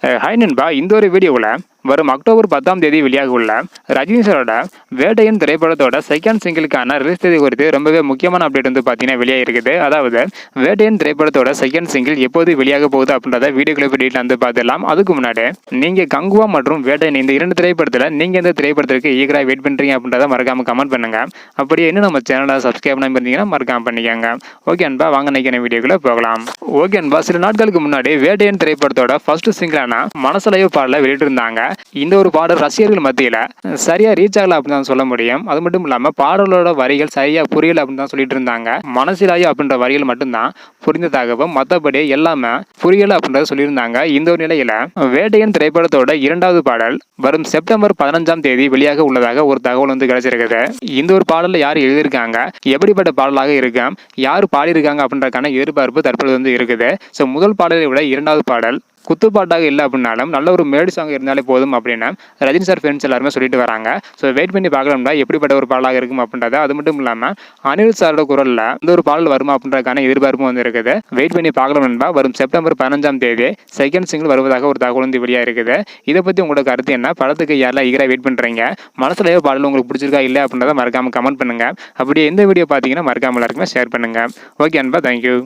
Hi நண்பா, இந்த ஒரு வீடியோவில் வரும் அக்டோபர் 10ஆம் தேதி வெளியாக உள்ள ரஜினி சாரோட வேட்டையன் திரைப்படத்தோட செகண்ட் சிங்கிளுக்கான ரிலீஸ் தேதி குறித்து ரொம்பவே முக்கியமான அப்டேட் வந்து பார்த்தீங்கன்னா வெளியாக இருக்குது. அதாவது வேட்டையன் திரைப்படத்தோட செகண்ட் சிங்கிள் எப்போது வெளியாக போகுது அப்படின்றத வீடியோக்களை டீட்டெயில் வந்து பார்த்துடலாம். அதுக்கு முன்னாடி நீங்கள் கங்குவா மற்றும் வேட்டையன் இந்த இரண்டு திரைப்படத்தில் நீங்கள் இந்த திரைப்படத்திற்கு ஈகராக வெயிட் பண்ணுறீங்க அப்படின்றத மறக்காம கமெண்ட் பண்ணுங்க. அப்படியே இன்னும் நம்ம சேனலை சப்ஸ்கிரைப் பண்ணி இருந்தீங்கன்னா மறக்காம பண்ணிக்கோங்க. ஓகே அன்பா, வாங்க நினைக்கிற வீடியோக்குள்ள போகலாம். ஓகே அன்பா, சில நாட்களுக்கு முன்னாடி வேட்டையன் திரைப்படத்தோட ஃபர்ஸ்ட் சிங்கிளான மனசலையோ பாடலை வெளியிட்டிருந்தாங்க. இந்த ஒரு பாடல் ரசிகர்கள் மத்தியில சரியா ரீச் ஆகல அப்படின்னு தான் சொல்ல முடியும். அது மட்டும் இல்லாம பாடலோட வரிகள் சரியா புரியல அப்படின்னு தான் சொல்லிட்டு இருந்தாங்க. மனசிலாயோ அப்படின்ற வரிகள் மட்டும்தான் புரிந்ததாகவும் மற்றபடி எல்லாமே புரியல அப்படின்றத சொல்லியிருந்தாங்க. இந்த ஒரு நிலையில வேட்டையன் திரைப்படத்தோட இரண்டாவது பாடல் வரும் செப்டம்பர் 15ஆம் தேதி வெளியாக உள்ளதாக ஒரு தகவல் வந்து கிடைச்சிருக்குது. இந்த ஒரு பாடல யார் எழுதியிருக்காங்க, எப்படிப்பட்ட பாடலாக இருக்கு, யார் பாடியிருக்காங்க அப்படின்றதுக்கான எதிர்பார்ப்பு தற்போது வந்து இருக்குது. ஸோ முதல் பாடலை விட இரண்டாவது பாடல் குத்துப்பாட்டாக இல்லை அப்படின்னாலும் நல்ல ஒரு மேடு சாங் இருந்தாலே போதும் அப்படின்னு ரஜினி சார் ஃபேன்ஸ் எல்லாருமே சொல்லிட்டு வராங்க. ஸோ வெயிட் பண்ணி பார்க்கலாம்டா எப்படிப்பட்ட ஒரு பாடலாக இருக்கும் அப்படின்றத. அது மட்டும் இல்லாமல் அனில் சாரோட குரலில் இந்த ஒரு பாடல் வருமா அப்படின்றதுக்கான எதிர்பார்ப்பும் வந்து இருக்குது. வெயிட் பண்ணி பார்க்கலாம்டா. வரும் செப்டம்பர் 15ஆம் தேதி செகண்ட் சிங்கிள் வருவதாக ஒரு தகவல் வந்து வெளியாக இருக்குது. இதை பற்றி உங்களோட கருத்து என்ன? படத்துக்கு யாரெல்லாம் ஈகராக வெயிட் பண்ணுறீங்க? மனசுலையோ பாடல் உங்களுக்கு பிடிச்சிருக்கா இல்லை அப்படின்றத மறக்காம கமெண்ட் பண்ணுங்க. அப்படியே எந்த வீடியோ பார்த்தீங்கன்னா மறக்காம எல்லாருக்குமே ஷேர் பண்ணுங்க. ஓகே அன்பா, தேங்க்யூ.